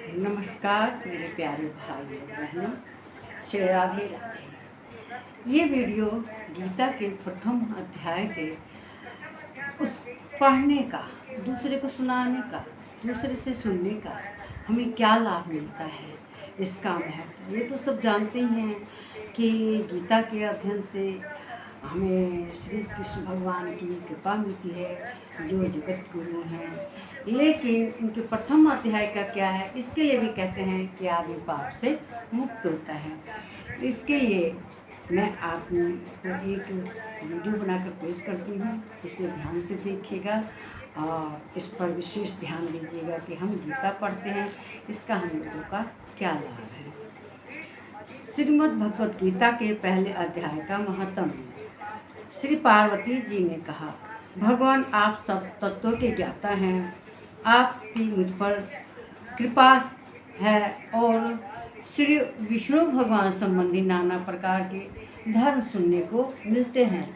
नमस्कार मेरे प्यारे भाई और बहनों, श्री राधे राधे। ये वीडियो गीता के प्रथम अध्याय के उस पढ़ने का, दूसरे को सुनाने का, दूसरे से सुनने का हमें क्या लाभ मिलता है, इसका महत्व। ये तो सब जानते ही हैं कि गीता के अध्ययन से हमें श्री कृष्ण भगवान की कृपा मिलती है, जो जगत गुरु हैं। लेकिन इनके प्रथम अध्याय का क्या है, इसके लिए भी कहते हैं कि आदमी पाप से मुक्त होता है। इसके लिए मैं आपको एक वीडियो बनाकर पेश करती हूँ, इसे ध्यान से देखिएगा और इस पर विशेष ध्यान दीजिएगा कि हम गीता पढ़ते हैं, इसका हम लोगों का क्या लाभ है। श्रीमद् भगवद गीता के पहले अध्याय का महत्व। श्री पार्वती जी ने कहा, भगवान आप सब तत्वों के ज्ञाता हैं, आपकी मुझ पर कृपा है और श्री विष्णु भगवान संबंधी नाना प्रकार के धर्म सुनने को मिलते हैं,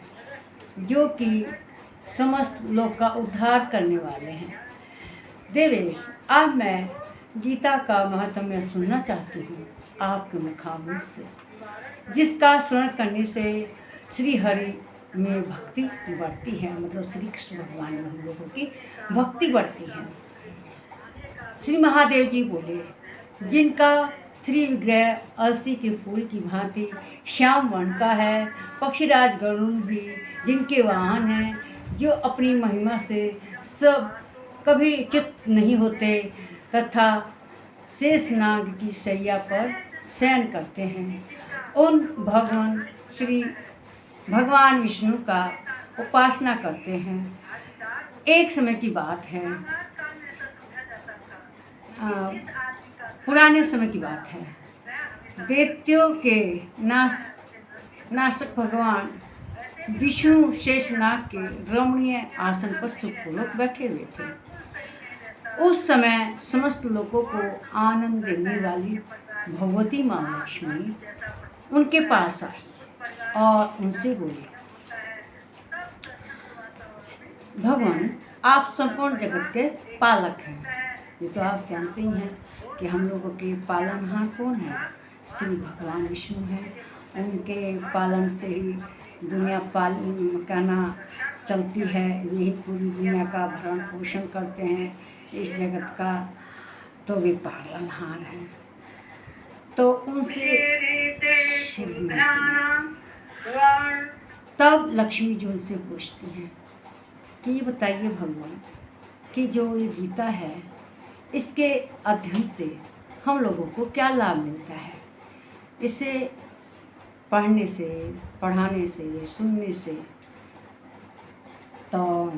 जो कि समस्त लोक का उद्धार करने वाले हैं। देवेश, आज मैं गीता का महत्व में सुनना चाहती हूँ आपके मुखामुख से, जिसका श्रवण करने से श्री हरि में भक्ति बढ़ती है, मतलब श्री कृष्ण भगवान में हम लोगों की भक्ति बढ़ती है। श्री महादेव जी बोले, जिनका श्री विग्रह अलसी के फूल की भांति श्याम वर्ण का है, पक्षीराज गरुण भी जिनके वाहन हैं, जो अपनी महिमा से सब कभी च्युत नहीं होते तथा शेषनाग की शैया पर शयन करते हैं, उन भगवान विष्णु का उपासना करते हैं। एक समय की बात है, पुराने समय की बात है, दैत्यों के नाशक भगवान विष्णु शेषनाग के रमणीय आसन पर सुखपूर्वक बैठे हुए थे। उस समय समस्त लोगों को आनंद देने वाली भगवती माँ लक्ष्मी उनके पास आई और उनसे बोले, भगवान आप संपूर्ण जगत के पालक हैं। ये तो आप जानते ही हैं कि हम लोगों के पालनहार कौन है, श्री भगवान विष्णु हैं। उनके पालन से ही दुनिया कहना चलती है, यही पूरी दुनिया का भरण पोषण करते हैं इस जगत का, तो वे पालनहार हैं। तो उनसे तब लक्ष्मी जी उनसे पूछती हैं कि ये बताइए भगवान कि जो ये गीता है, इसके अध्ययन से हम लोगों को क्या लाभ मिलता है, इसे पढ़ने से, पढ़ाने से, सुनने से। तो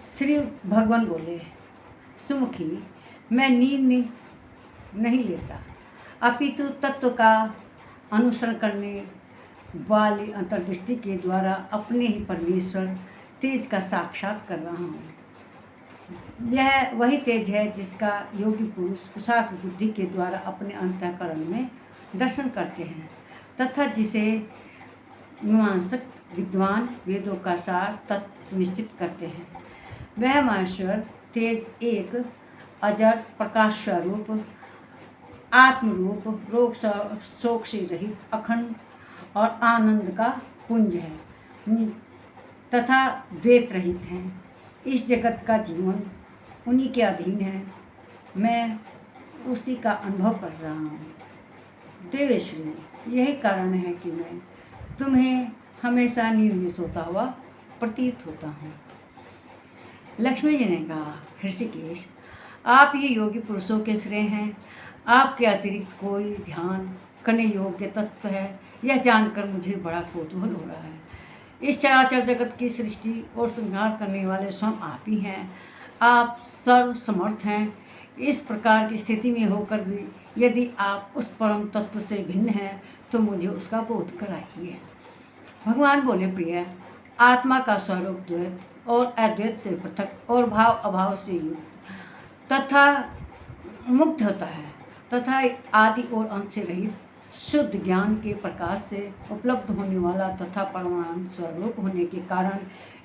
श्री भगवान बोले, सुमुखी, मैं नींद में नहीं लेता, अपितु तत्व का अनुसरण करने वाली अंतर्दृष्टि के द्वारा अपने ही परमेश्वर तेज का साक्षात कर रहा हूँ। यह वही तेज है जिसका योगी पुरुष कुशाग्र बुद्धि के द्वारा अपने अंतःकरण में दर्शन करते हैं तथा जिसे मीमांसक विद्वान वेदों का सार तत्व निश्चित करते हैं। वह महेश्वर तेज एक अजर प्रकाश स्वरूप आत्मरूप, रोग शोक से रहित, अखंड और आनंद का पुंज है तथा द्वैत रहित है। इस जगत का जीवन उन्हीं के अधीन है, मैं उसी का अनुभव कर रहा हूँ। देवश्री, यही कारण है कि मैं तुम्हें हमेशा नींद में सोता हुआ प्रतीत होता हूँ। लक्ष्मी जी ने कहा, ऋषिकेश, आप ही योगी पुरुषों के श्रेय हैं, आपके अतिरिक्त कोई ध्यान करने योग्य तत्व है, यह जानकर मुझे बड़ा कौतूहल हो रहा है। इस चराचर जगत की सृष्टि और संहार करने वाले स्वयं आप ही हैं, आप सर्व समर्थ हैं। इस प्रकार की स्थिति में होकर भी यदि आप उस परम तत्व से भिन्न हैं तो मुझे उसका बोध कराइए। भगवान बोले, प्रिय, आत्मा का स्वरूप द्वैत और अद्वैत से पृथक और भाव अभाव से युक्त तथा मुक्त होता है तथा आदि और अंत से रहित शुद्ध ज्ञान के प्रकाश से उपलब्ध होने वाला तथा परमानंद स्वरूप होने के कारण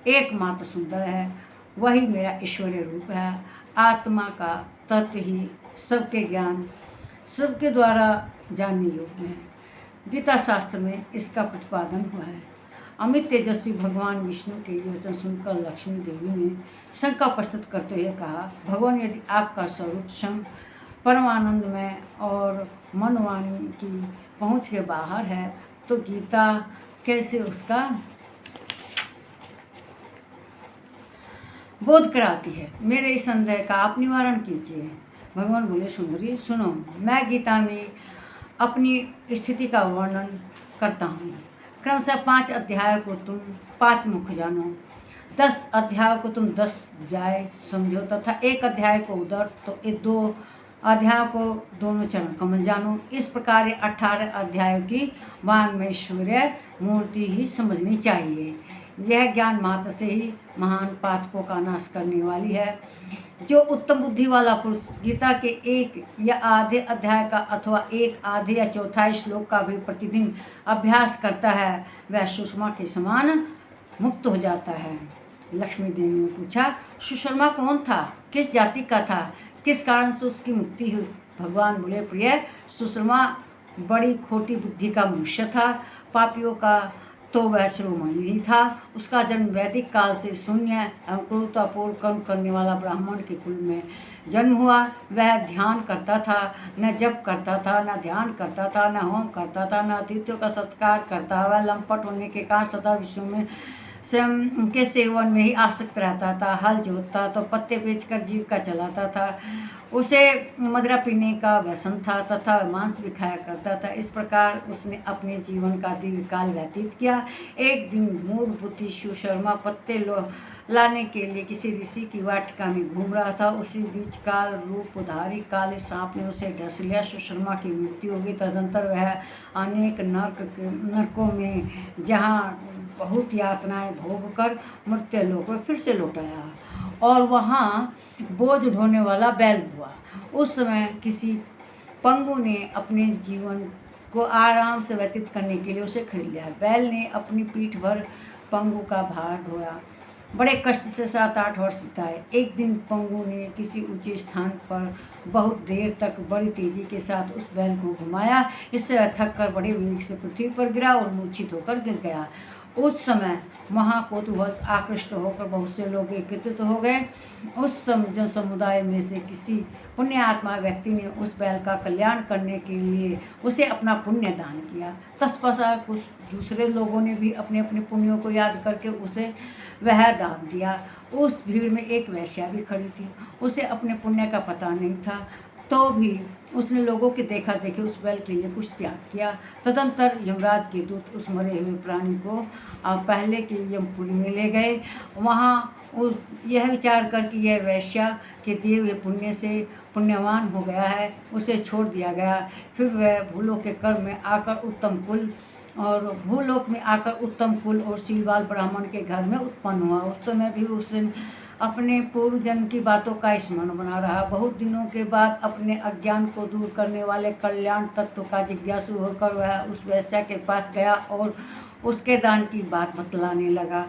एकमात्र सुंदर है। वही मेरा ईश्वरीय रूप है। आत्मा का तत्व ही सबके ज्ञान सबके द्वारा जानने योग्य है। गीता शास्त्र में इसका प्रतिपादन हुआ है। अमित तेजस्वी भगवान विष्णु के ये वचन सुनकर लक्ष्मी देवी ने शंका प्रस्तुत करते हुए कहा, भगवान यदि आपका स्वरूप स्वयं परमानंदमय और मन वाणी की पहुँच के बाहर है तो गीता कैसे उसका बोध कराती है। मेरे इस संदेह का आप निवारण कीजिए। भगवान बोले, सुंदरी सुनो, मैं गीता में अपनी स्थिति का वर्णन करता हूँ। क्रमशः 5 अध्याय को तुम 5 मुख जानो, 10 अध्याय को तुम 10 भुजाएं समझो तथा 1 अध्याय को उदर तो 2 अध्याय को दोनों चरण कमल जानो। इस प्रकार 18 अध्यायों की वाङ्मयश्वर्य मूर्ति ही समझनी चाहिए। यह ज्ञान मात्र से ही महान पातकों का नाश करने वाली है। जो उत्तम बुद्धि वाला पुरुष गीता के 1 या आधे अध्याय का अथवा 1 आधे या चौथाई श्लोक का भी प्रतिदिन अभ्यास करता है वह सुषमा के समान मुक्त हो जाता है। लक्ष्मी देवी ने पूछा, सुषमा कौन था, किस जाति का था, किस कारण से उसकी मुक्ति हुई? भगवान बोले, प्रिय, सुषमा बड़ी खोटी बुद्धि का मनुष्य था। पापियों का तो वह शिरोमणि ही था। उसका जन्म वैदिक काल से शून्य एवं क्रूरतापूर्ण कर्म करने वाला ब्राह्मण के कुल में जन्म हुआ। वह ध्यान करता था, न जप करता था, न ध्यान करता था, न होम करता था, न अतिथियों का सत्कार करता। वह लंपट होने के कारण सदा विश्व में स्वयं के सेवन में ही आसक्त रहता था। हल जोतता तो पत्ते बेचकर जीविका चलाता था। उसे मदिरा पीने का व्यसन था तथा मांस भी खाया करता था। इस प्रकार उसने अपने जीवन का दीर्घकाल व्यतीत किया। एक दिन मूढ़ बुद्धि सुशर्मा पत्ते लाने के लिए किसी ऋषि की वाटिका में घूम रहा था। उसी बीच काल रूपधारी काले सांप ने उसे डस लिया। सुशर्मा की मृत्यु हो गई। तदंतर वह अनेक नरकों में जहाँ बहुत यातनाएं भोग कर मृत्युलोक में फिर से लौट आया और वहाँ बोझ ढोने वाला बैल हुआ। उस समय किसी पंगु ने अपने जीवन को आराम से व्यतीत करने के लिए उसे खरीद लिया। बैल ने अपनी पीठ भर पंगु का भार ढोया। बड़े कष्ट से 7-8 वर्ष बिताए। एक दिन पंगु ने किसी ऊंचे स्थान पर बहुत देर तक बड़ी तेजी के साथ उस बैल को घुमाया। इससे वह थक कर बड़े वेग से पृथ्वी पर गिरा और मूर्छित होकर गिर गया। उस समय महाकोतूहल आकृष्ट होकर बहुत से लोग एकत्रित हो गए। उस जन समुदाय में से किसी पुण्य आत्मा व्यक्ति ने उस बैल का कल्याण करने के लिए उसे अपना पुण्य दान किया। तत्पश्चात कुछ दूसरे लोगों ने भी अपने अपने पुण्यों को याद करके उसे वह दान दिया। उस भीड़ में एक वेश्या भी खड़ी थी। उसे अपने पुण्य का पता नहीं था तो भी उसने लोगों के देखा देखी उस बैल के लिए कुछ त्याग किया। तदंतर यमराज के दूत उस मरे हुए प्राणी को पहले की यमपुरी में ले गए। वहाँ उस यह विचार कर कि यह वैश्या के दिए हुए पुण्य से पुण्यवान हो गया है, उसे छोड़ दिया गया। फिर वह भूलोक के कर्म में आकर उत्तम कुल और शीलवाल ब्राह्मण के घर में उत्पन्न हुआ। उस समय भी उसने अपने पूर्व जन्म की बातों का स्मरण बना रहा। बहुत दिनों के बाद अपने अज्ञान को दूर करने वाले कल्याण तत्व का जिज्ञासु होकर वह उस वैश्या के पास गया और उसके दान की बात बतलाने लगा।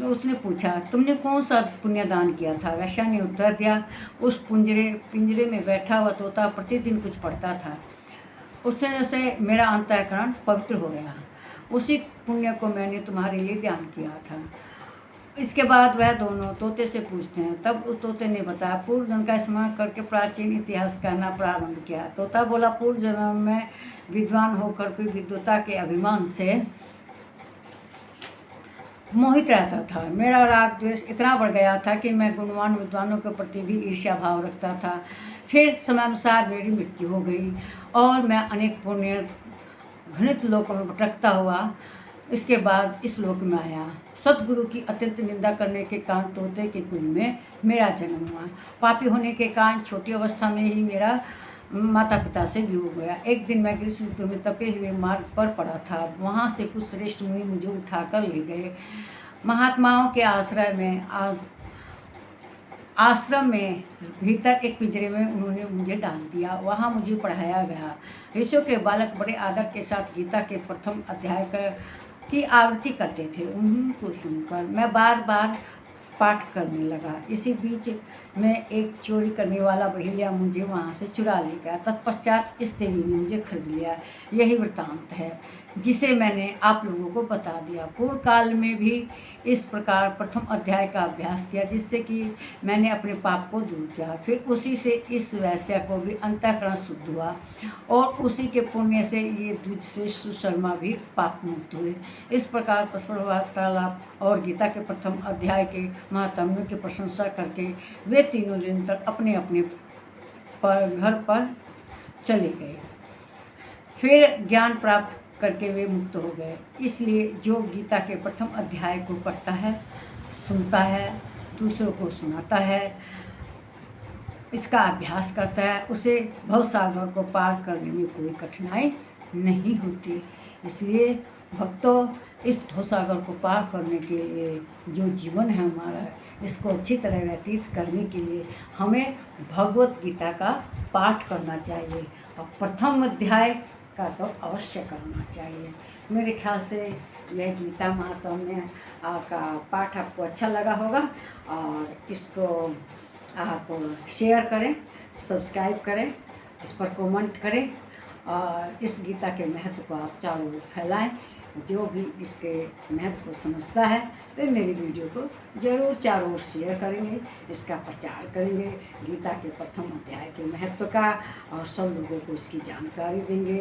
उसने पूछा, तुमने कौन सा पुण्य दान किया था? वैश्या ने उत्तर दिया, उस पिंजरे में बैठा हुआ तोता प्रतिदिन कुछ पढ़ता था। उससे मेरा अंतःकरण पवित्र हो गया। उसी पुण्य को मैंने तुम्हारे लिए दान किया था। इसके बाद वह दोनों तोते से पूछते हैं। तब उस तोते ने बताया, पूर्व जन्म का स्मरण करके प्राचीन इतिहास कहना प्रारंभ किया। तोता बोला, पूर्व जन्म में विद्वान होकर भी विद्वता के अभिमान से मोहित रहता था। मेरा राग द्वेष इतना बढ़ गया था कि मैं गुणवान विद्वानों के प्रति भी ईर्ष्या भाव रखता था। फिर समयानुसार मेरी मृत्यु हो गई और मैं अनेक पुण्य घृणित लोकों में भटकता हुआ इसके बाद इस लोक में आया। सतगुरु की अत्यंत निंदा करने के कारण तोते के कुल में मेरा जन्म हुआ। पापी होने के कारण छोटी अवस्था में ही मेरा माता पिता से वियोग गया। एक दिन मैं ग्रीष्म ऋतु में तपे हुए मार्ग पर पड़ा था। वहाँ से कुछ श्रेष्ठ मुनि मुझे उठाकर ले गए। महात्माओं के आश्रम में भीतर एक पिंजरे में उन्होंने मुझे डाल दिया। वहाँ मुझे पढ़ाया गया। ऋषियों के बालक बड़े आदर के साथ गीता के प्रथम अध्याय की आवृत्ति करते थे। उनको सुनकर मैं बार बार पाठ करने लगा। इसी बीच में एक चोरी करने वाला बहेलिया मुझे वहाँ से चुरा ले गया। तत्पश्चात इस देवी ने मुझे खरीद लिया। यही वृत्तांत है जिसे मैंने आप लोगों को बता दिया। पूर्व काल में भी इस प्रकार प्रथम अध्याय का अभ्यास किया, जिससे कि मैंने अपने पाप को दूर किया। फिर उसी से इस वैश्या को भी अंतःकरण शुद्ध हुआ और उसी के पुण्य से ये द्विज से सुशर्मा भी पाप मुक्त हुए। इस प्रकार परस्पर वार्तालाप और गीता के प्रथम अध्याय के महात्म्यों की प्रशंसा करके वे तीनों निरंतर अपने अपने घर पर चले गए। फिर ज्ञान प्राप्त करके वे मुक्त हो गए। इसलिए जो गीता के प्रथम अध्याय को पढ़ता है, सुनता है, दूसरों को सुनाता है, इसका अभ्यास करता है, उसे भवसागर को पार करने में कोई कठिनाई नहीं होती। इसलिए भक्तों, इस भवसागर को पार करने के लिए जो जीवन है हमारा, इसको अच्छी तरह व्यतीत करने के लिए हमें भगवत गीता का पाठ करना चाहिए और प्रथम अध्याय का तो अवश्य करना चाहिए। मेरे ख्याल से यह गीता महात्म्य का पाठ आपको अच्छा लगा होगा और इसको आप शेयर करें, सब्सक्राइब करें, इस पर कमेंट करें और इस गीता के महत्व को आप चारों ओर फैलाएं। जो भी इसके महत्व को समझता है वे मेरी वीडियो को ज़रूर चारों ओर शेयर करेंगे, इसका प्रचार करेंगे, गीता के प्रथम अध्याय के महत्व का, और सब लोगों को इसकी जानकारी देंगे।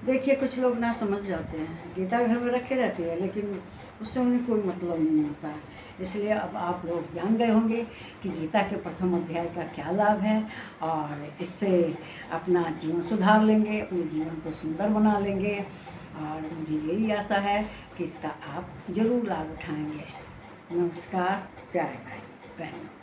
देखिए, कुछ लोग ना समझ जाते हैं, गीता घर में रखे रहते हैं लेकिन उससे उन्हें कोई मतलब नहीं होता। इसलिए अब आप लोग जान गए होंगे कि गीता के प्रथम अध्याय का क्या लाभ है और इससे अपना जीवन सुधार लेंगे, अपने जीवन को सुंदर बना लेंगे और मुझे यही आशा है कि इसका आप ज़रूर लाभ उठाएंगे। नमस्कार प्यारे भाई बहनों।